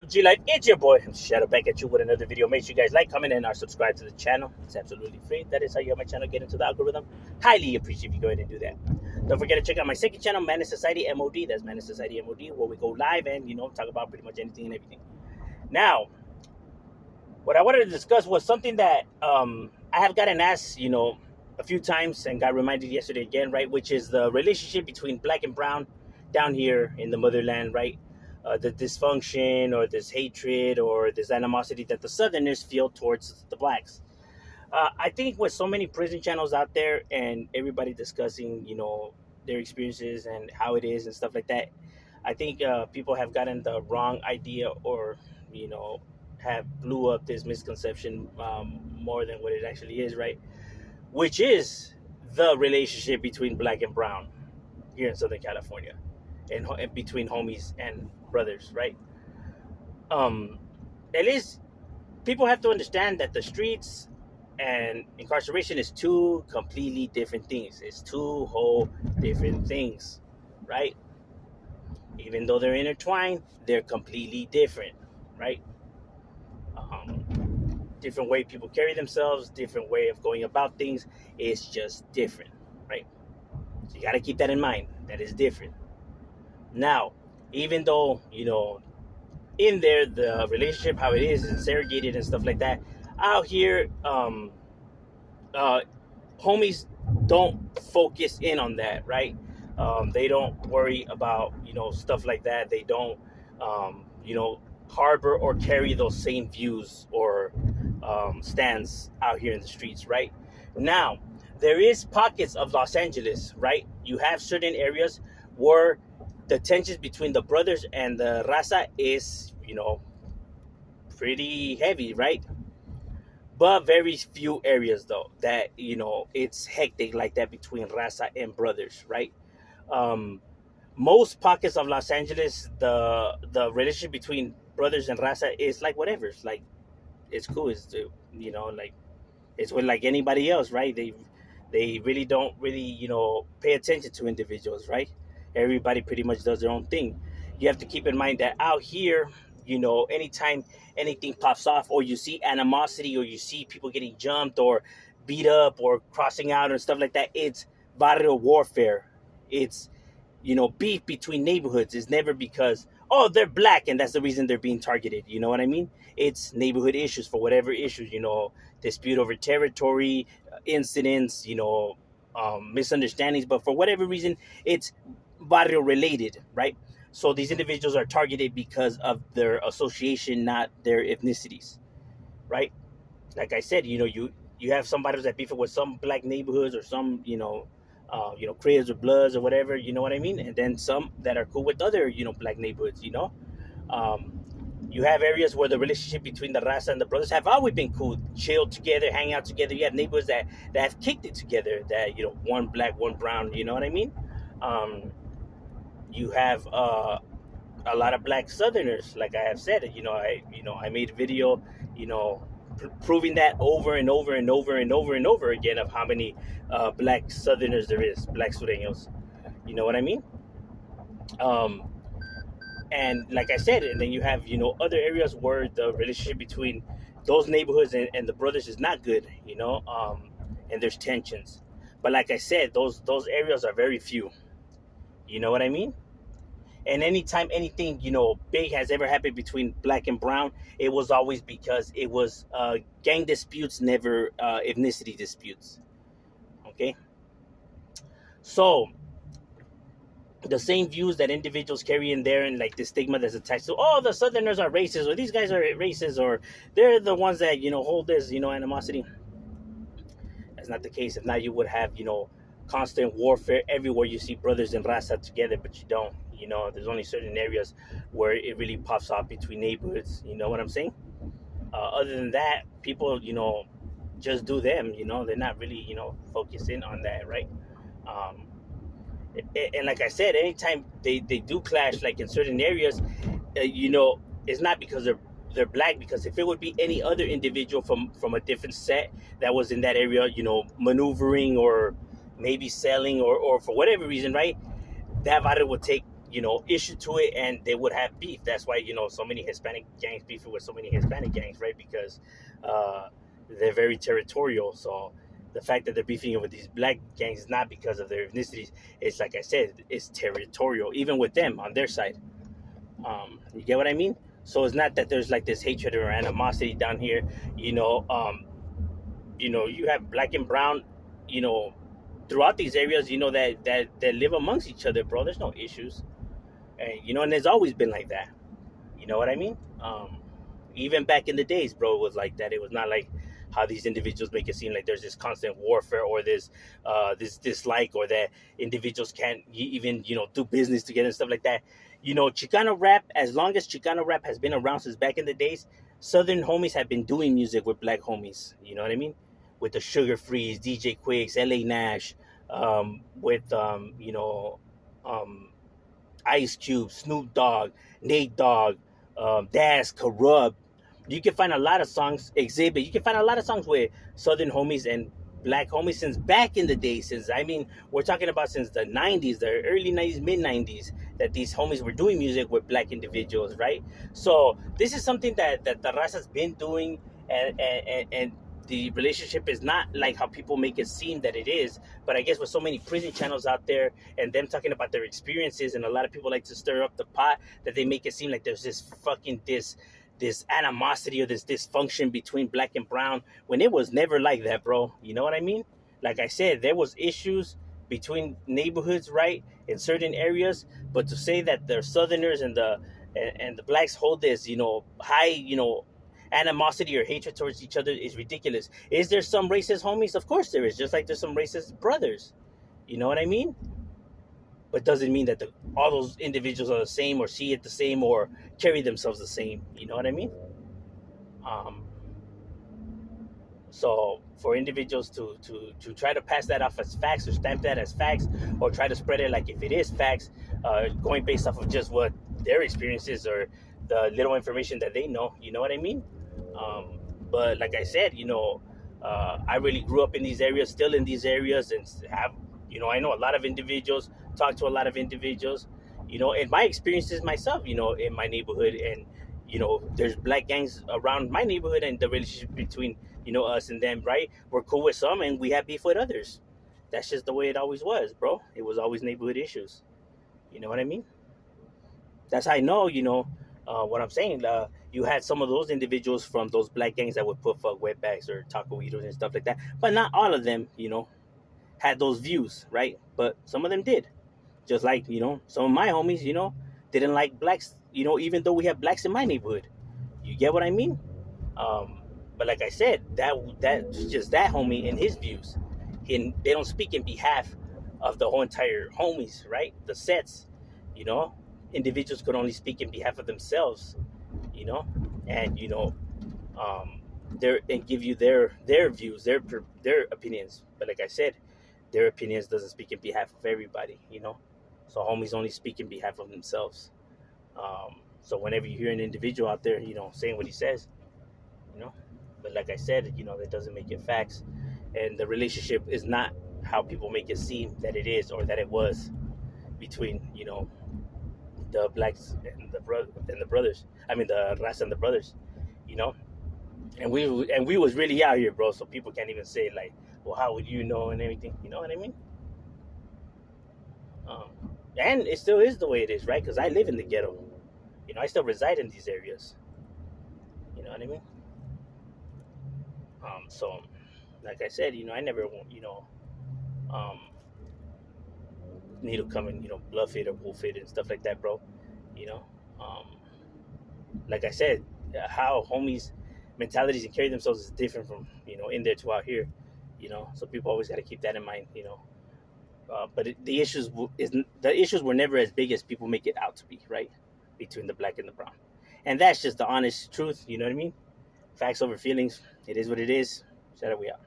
G Life, it's your boy Shadow back at you with another video. Make sure you guys like, comment, and are subscribed to the channel. It's absolutely free. That is how you help my channel get into the algorithm. Highly appreciate if you go ahead and do that. Don't forget to check out my second channel, Man in Society M.O.D. That's Man in Society M.O.D, where we go live and talk about pretty much anything and everything. Now, what I wanted to discuss was something that I have gotten asked, a few times and got reminded yesterday again, right? Which is the relationship between black and brown down here in the motherland, right? The dysfunction or this hatred or this animosity that the Southerners feel towards the blacks. I think with so many prison channels out there and everybody discussing, their experiences and how it is and stuff like that, I think people have gotten the wrong idea or, you know, have blew up this misconception more than what it actually is, right? Which is the relationship between black and brown here in Southern California and between homies and brothers, right? At least people have to understand that the streets and incarceration is two completely different things. It's two whole different things, right? Even though they're intertwined, they're completely different, right? Different way people carry themselves, different way of going about things. It's just different, right? So you got to keep that in mind. That is different. Now, even though, in there, the relationship, how it is segregated and stuff like that, out here, homies don't focus in on that, right? They don't worry about, stuff like that. They don't, harbor or carry those same views or stands out here in the streets, right? Now, there is pockets of Los Angeles, right? You have certain areas where the tensions between the brothers and the raza is, pretty heavy, right? But very few areas though that it's hectic like that between raza and brothers, right? Um, Most pockets of Los Angeles, the relationship between brothers and raza is like whatever. It's like it's cool. It's like it's with like anybody else, right? They really don't really pay attention to individuals, right? Everybody pretty much does their own thing. You have to keep in mind that out here, anytime anything pops off, or you see animosity, or you see people getting jumped or beat up or crossing out and stuff like that, it's barrio warfare. It's beef between neighborhoods. Is never because they're black and that's the reason they're being targeted. You know what I mean? It's neighborhood issues for whatever issues. Dispute over territory, incidents. Misunderstandings. But for whatever reason, it's barrio related, right? So these individuals are targeted because of their association, not their ethnicities, right? Like I said, you have somebody that beef with some black neighborhoods or some creators or bloods or whatever, you know what I mean? And then some that are cool with other black neighborhoods, um, you have areas where the relationship between the raza and the brothers have always been cool, chill together, hang out together. You have neighborhoods that have kicked it together, that one black, one brown, you know what I mean? You have a lot of black Southerners, like I have said. I made a video, proving that over and over and over and over and over again of how many black Southerners there is, black Sureños. You know what I mean? And like I said, and then you have other areas where the relationship between those neighborhoods and the brothers is not good. And there's tensions. But like I said, those areas are very few. You know what I mean? And anytime anything big has ever happened between black and brown, it was always because it was gang disputes, never ethnicity disputes. Okay, so the same views that individuals carry in there, and like the stigma that's attached to, the Southerners are racist, or these guys are racist, or they're the ones that hold this animosity. That's not the case. If not, you would have constant warfare everywhere you see brothers and raza together, but you don't. There's only certain areas where it really pops off between neighborhoods. You know what I'm saying? Other than that, people, just do them. They're not really, focusing on that, right? Um, and like I said, anytime they do clash, like in certain areas, it's not because they're black. Because if it would be any other individual from a different set that was in that area, maneuvering or maybe selling or for whatever reason, right? That barrio would take issue to it, and they would have beef. That's why so many Hispanic gangs beefing with so many Hispanic gangs, right? Because uh, they're very territorial. So the fact that they're beefing with these black gangs is not because of their ethnicities. It's like I said, it's territorial, even with them on their side. You get what I mean? So it's not that there's like this hatred or animosity down here. You know, you have black and brown, you know, throughout these areas. That live amongst each other, bro. There's no issues, and there's always been like that. You know what I mean? Even back in the days, bro, it was like that. It was not like how these individuals make it seem like there's this constant warfare or this dislike, or that individuals can't even do business together and stuff like that. Chicano rap, as long as Chicano rap has been around since back in the days, Southern homies have been doing music with black homies. You know what I mean? With the Sugar Freeze, DJ Quicks, LA Nash, with um, Ice Cube, Snoop Dogg, Nate Dogg, Das, Corrupt. You can find a lot of songs, Exhibit. You can find a lot of songs with Southern homies and black homies since back in the day. We're talking about since the 90s, the early 90s, mid 90s, that these homies were doing music with black individuals, right? So this is something that the Raza's been doing, and the relationship is not like how people make it seem that it is. But I guess with so many prison channels out there and them talking about their experiences, and a lot of people like to stir up the pot, that they make it seem like there's this animosity or this dysfunction between black and brown, when it was never like that, bro. You know what I mean? Like I said, there was issues between neighborhoods, right, in certain areas. But to say that the Southerners and the blacks hold this, high, animosity or hatred towards each other is ridiculous. Is there some racist homies? Of course there is, just like there's some racist brothers. You know what I mean? But doesn't mean that all those individuals are the same, or see it the same, or carry themselves the same. You know what I mean? Um, so for individuals to try to pass that off as facts, or stamp that as facts, or try to spread it like if it is facts, going based off of just what their experiences or the little information that they know. You know what I mean? Um, but like I said, I really grew up in these areas, still in these areas, and have, I know a lot of individuals, talk to a lot of individuals, and my experiences myself, in my neighborhood. And there's black gangs around my neighborhood, and the relationship between us and them, right? We're cool with some, and we have beef with others. That's just the way it always was, bro. It was always neighborhood issues. You know what I mean? That's how I know, what I'm saying. You had some of those individuals from those black gangs that would put fuck wetbacks or taco eaters and stuff like that, but not all of them, had those views, right? But some of them did. Just like, some of my homies, didn't like blacks, even though we have blacks in my neighborhood. You get what I mean? Um, but like I said, that's just that homie and his views. And they don't speak in behalf of the whole entire homies, right? The sets, you know. Individuals could only speak in behalf of themselves, you know, and um, and give you their views, their opinions. But like I said, their opinions doesn't speak in behalf of everybody, you know. So homies only speak in behalf of themselves. So whenever you hear an individual out there, saying what he says, you know, but like I said, that doesn't make it facts, and the relationship is not how people make it seem that it is or that it was between the blacks and the brothers. I mean the Ras and the brothers, you know. And we was really out here, bro. So people can't even say like, well, how would you know and everything? You know what I mean? Um, and it still is the way it is, right? Because I live in the ghetto. I still reside in these areas. You know what I mean? So, like I said, I never, um, need to come and bluff it or wolf it and stuff like that, bro. You know, um, like I said, how homies mentalities and carry themselves is different from in there to out here. So people always got to keep that in mind. But the issues were never as big as people make it out to be, right? Between the black and the brown, and that's just the honest truth. You know what I mean? Facts over feelings. It is what it is. Shout out, we out.